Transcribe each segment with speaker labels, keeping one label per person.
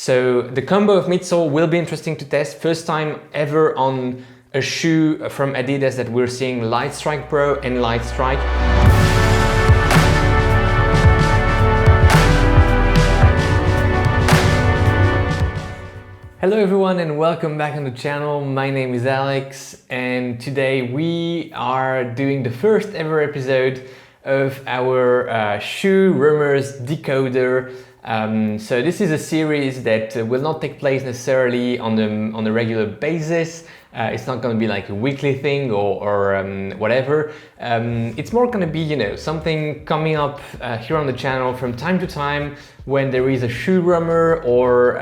Speaker 1: So the combo of midsole will be interesting to test. First time ever on a shoe from Adidas that we're seeing Lightstrike Pro and Lightstrike. Hello everyone and welcome back on the channel. My name is Alex and today we are doing the first ever episode of our shoe rumors decoder. So this is a series that will not take place necessarily on a regular basis. It's not going to be like a weekly thing or whatever. It's more going to be, something coming up here on the channel from time to time when there is a shoe rumor or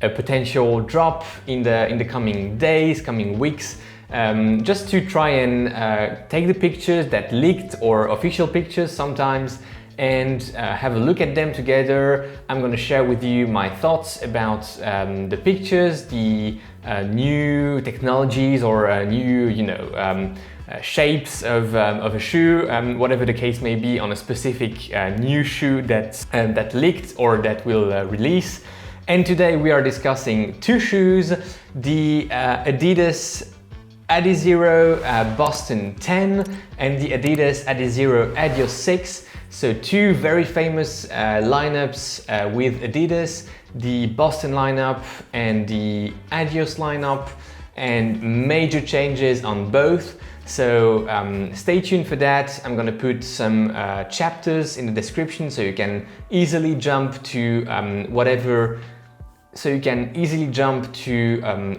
Speaker 1: a potential drop in the coming days, coming weeks, just to try and take the pictures that leaked or official pictures sometimes and have a look at them together. I'm going to share with you my thoughts about the pictures, the new technologies or new, shapes of a shoe, whatever the case may be on a specific new shoe that leaked or that will release. And today we are discussing two shoes, the Adidas Adios Boston 10 and the Adidas Adios 6. So two very famous lineups with Adidas, the Boston lineup and the Adios lineup, and major changes on both. So stay tuned for that. I'm gonna put some chapters in the description so you can easily jump to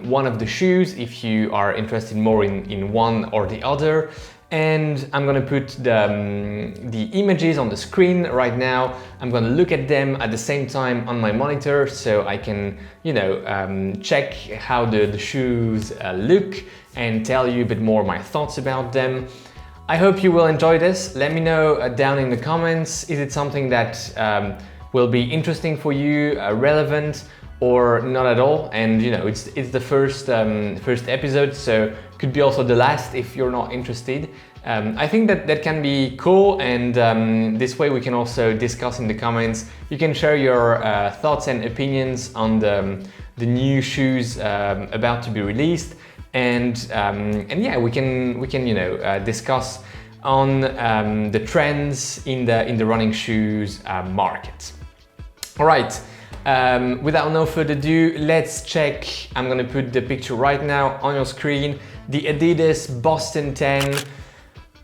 Speaker 1: one of the shoes if you are interested more in one or the other. And I'm gonna put the images on the screen right now. I'm gonna look at them at the same time on my monitor so I can, check how the shoes look and tell you a bit more my thoughts about them. I hope you will enjoy this. Let me know down in the comments, is it something that will be interesting for you, relevant, or not at all? And it's the first episode, so could be also the last if you're not interested. I think that can be cool, and this way we can also discuss in the comments. You can share your thoughts and opinions on the new shoes about to be released, and yeah, we can discuss on the trends in the running shoes market. All right. Without no further ado, let's check. I'm gonna put the picture right now on your screen. The Adidas Boston 10.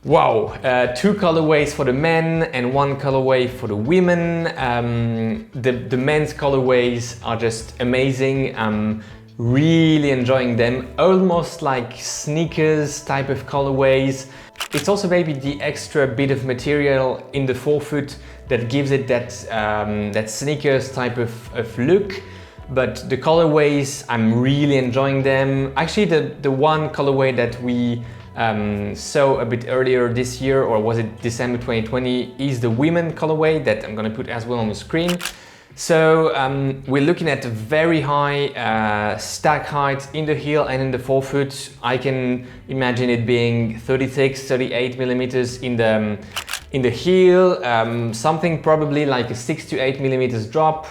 Speaker 1: Wow, two colorways for the men and one colorway for the women. The men's colorways are just amazing. I'm really enjoying them. Almost like sneakers type of colorways. It's also maybe the extra bit of material in the forefoot that gives it that sneakers type of look. But the colorways, I'm really enjoying them. Actually, the one colorway that we saw a bit earlier this year, or was it December 2020, is the women colorway that I'm gonna put as well on the screen. So we're looking at a very high stack height in the heel and in the forefoot. I can imagine it being 36, 38 millimeters in the heel, something probably like a 6 to 8 millimeters drop.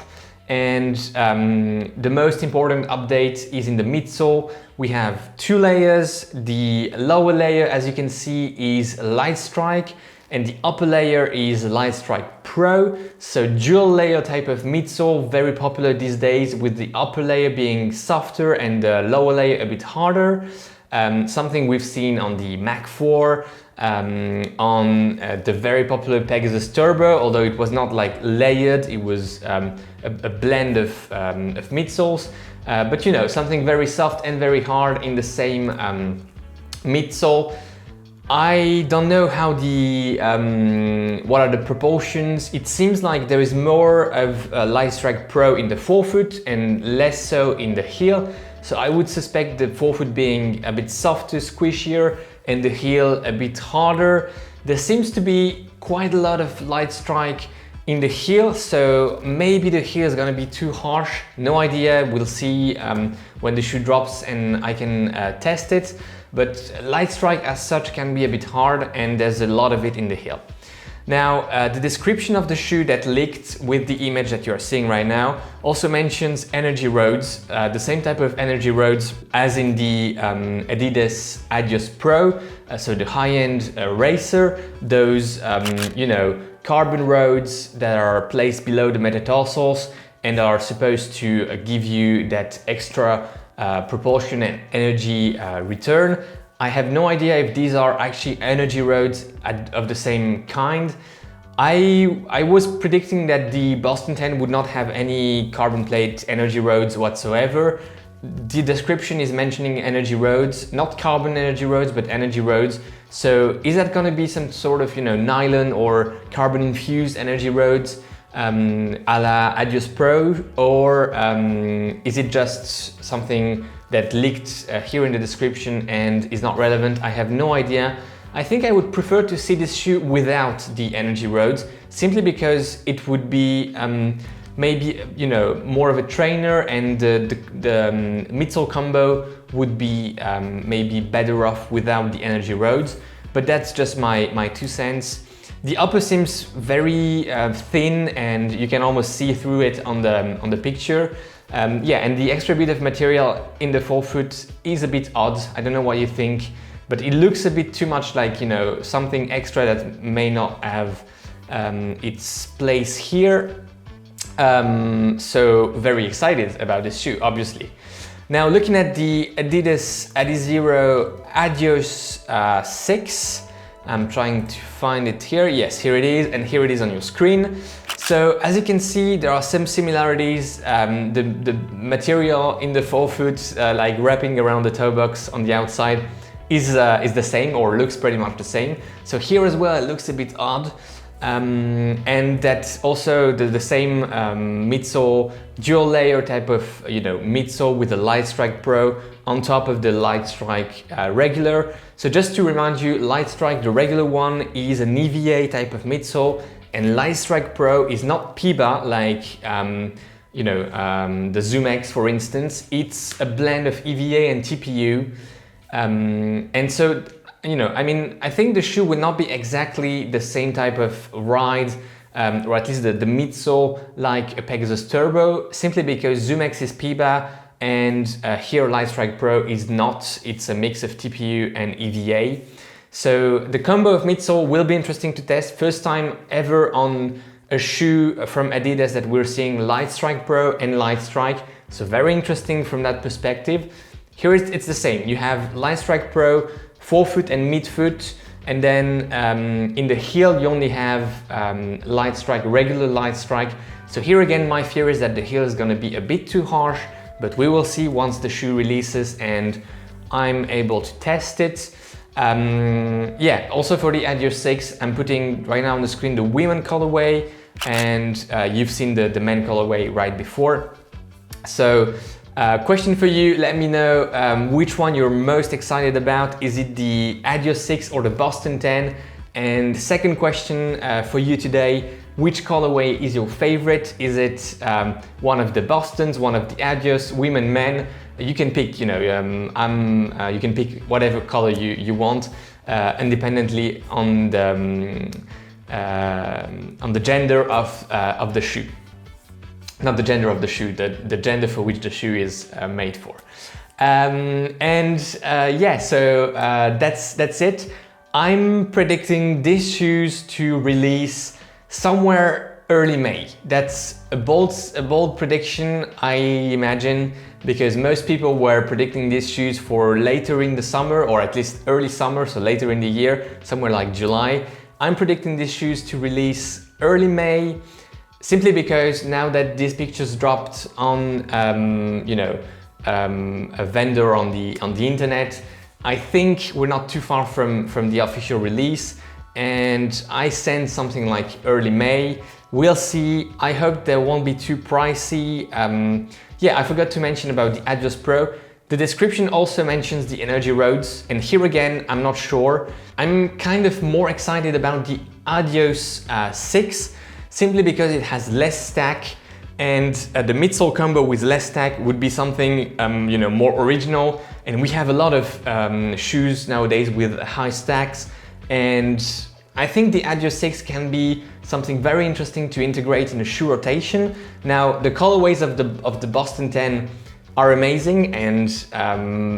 Speaker 1: And the most important update is in the midsole. We have two layers. The lower layer, as you can see, is Lightstrike, and the upper layer is Lightstrike Pro. So dual layer type of midsole, very popular these days, with the upper layer being softer and the lower layer a bit harder. Something we've seen on the Mach 4, on the very popular Pegasus Turbo, although it was not like layered, it was a blend of midsoles. But something very soft and very hard in the same midsole. I don't know how what are the proportions. It seems like there is more of Lightstrike Pro in the forefoot and less so in the heel. So I would suspect the forefoot being a bit softer, squishier, and the heel a bit harder. There seems to be quite a lot of Lightstrike in the heel, so maybe the heel is gonna be too harsh. No idea, we'll see when the shoe drops and I can test it. But Lightstrike as such can be a bit hard, and there's a lot of it in the heel. Now, the description of the shoe that leaked with the image that you're seeing right now also mentions energy roads, the same type of energy roads as in the Adidas Adios Pro, so the high-end racer, those, you know, carbon roads that are placed below the metatarsals and are supposed to give you that extra proportionate energy return. I have no idea if these are actually energy roads of the same kind. I was predicting that the Boston 10 would not have any carbon plate energy roads whatsoever. The description is mentioning energy roads, not carbon energy roads, but energy roads. So is that going to be some sort of, you know, nylon or carbon infused energy roads a la Adios Pro, or is it just something that leaked here in the description and is not relevant? I have no idea. I think I would prefer to see this shoe without the energy roads, simply because it would be maybe, you know, more of a trainer, and the midsole combo would be maybe better off without the energy roads. But that's just my 2 cents. The upper seems very thin, and you can almost see through it on the picture. Yeah, and the extra bit of material in the forefoot is a bit odd. I don't know what you think, but it looks a bit too much like, you know, something extra that may not have its place here. So very excited about this shoe, obviously. Now, looking at the Adidas Adios 6, I'm trying to find it here. Yes, here it is, and here it is on your screen. So as you can see, there are some similarities. The material in the forefoot, like wrapping around the toe box on the outside, is the same, or looks pretty much the same. So here as well, it looks a bit odd. And that's also the same midsole, dual layer type of, you know, midsole with the Lightstrike Pro on top of the Lightstrike regular. So just to remind you, Lightstrike, the regular one, is an EVA type of midsole, and Lightstrike Pro is not PIBA like you know, the Zoom X, for instance. It's a blend of EVA and TPU, and so, you know, I mean, I think the shoe would not be exactly the same type of ride, or at least the midsole, like a Pegasus Turbo, simply because Zoom X is PIBA and here Lightstrike Pro is not. It's a mix of TPU and EVA. So the combo of midsole will be interesting to test. First time ever on a shoe from Adidas that we're seeing Lightstrike Pro and Lightstrike. So very interesting from that perspective. Here it's the same. You have Lightstrike Pro, forefoot and midfoot, and then in the heel you only have Lightstrike, regular Lightstrike. So here again, my fear is that the heel is going to be a bit too harsh, but we will see once the shoe releases and I'm able to test it. Yeah, also for the Adios 6, I'm putting right now on the screen the women colorway, and you've seen the men colorway right before. So question for you, let me know which one you're most excited about. Is it the Adios 6 or the Boston 10? And second question for you today, which colorway is your favorite? Is it one of the Bostons, one of the Adios, women, men? You can pick, you know, you can pick whatever color you want, independently on the gender of the shoe. Not the gender of the shoe, the gender for which the shoe is made for. Yeah, so that's it. I'm predicting these shoes to release somewhere early May. That's a bold prediction, I imagine, because most people were predicting these shoes for later in the summer, or at least early summer, so later in the year, somewhere like July. I'm predicting these shoes to release early May, simply because now that these pictures dropped on you know, a vendor on the internet, I think we're not too far from the official release, and I sense something like early May. We'll see. I hope they won't be too pricey. Yeah, I forgot to mention about the Adios Pro. The description also mentions the energy roads, and here again, I'm not sure. I'm kind of more excited about the Adios 6, simply because it has less stack, and the midsole combo with less stack would be something you know, more original. And we have a lot of shoes nowadays with high stacks, and I think the Adios 6 can be something very interesting to integrate in a shoe rotation. Now, the colorways of the Boston 10 are amazing, and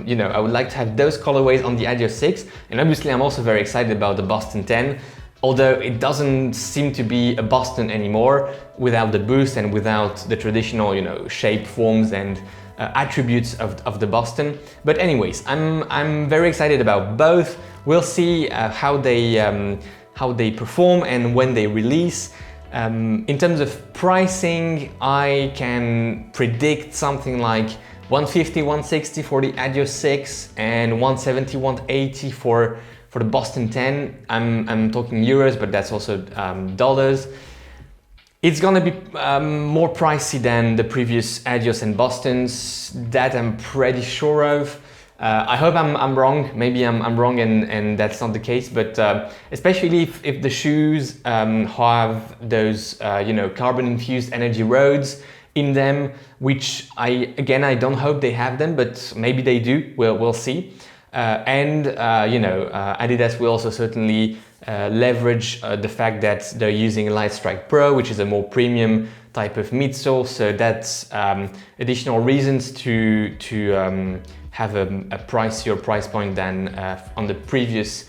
Speaker 1: you know, I would like to have those colorways on the Adios 6. And obviously, I'm also very excited about the Boston 10, although it doesn't seem to be a Boston anymore without the boost and without the traditional, you know, shape, forms and attributes of the Boston. But anyways, I'm very excited about both. We'll see how they perform and when they release. In terms of pricing, I can predict something like 150, 160 for the Adios 6 and 170, 180 for the Boston 10. I'm talking euros, but that's also dollars. It's gonna be more pricey than the previous Adios and Bostons, that I'm pretty sure of. I hope I'm wrong, maybe I'm wrong and that's not the case, but especially if the shoes have those you know, carbon infused energy rods in them, which I don't hope they have them, but maybe they do, we'll see. And you know, Adidas will also certainly leverage the fact that they're using Lightstrike Pro, which is a more premium type of midsole, so that's additional reasons to have a pricier price point than on the previous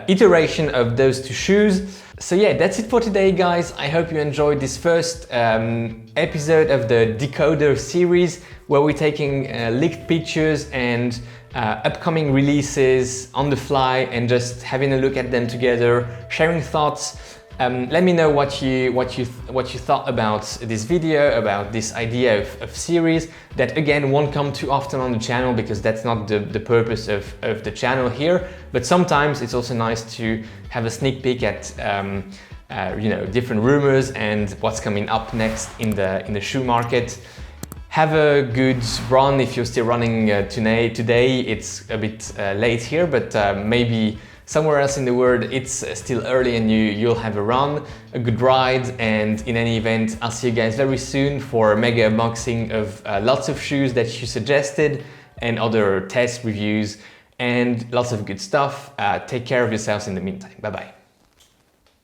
Speaker 1: iteration of those two shoes. So yeah, that's it for today, guys. I hope you enjoyed this first episode of the Decoder series, where we're taking leaked pictures and upcoming releases on the fly and just having a look at them together, sharing thoughts. Let me know what you thought about this video, about this idea of series that again won't come too often on the channel, because that's not the purpose of the channel here. But sometimes it's also nice to have a sneak peek at you know, different rumors and what's coming up next in the shoe market. Have a good run if you're still running today. It's a bit late here, but maybe somewhere else in the world it's still early and you'll have a run, a good ride. And in any event, I'll see you guys very soon for a mega unboxing of lots of shoes that you suggested and other test reviews and lots of good stuff. Take care of yourselves in the meantime. Bye bye.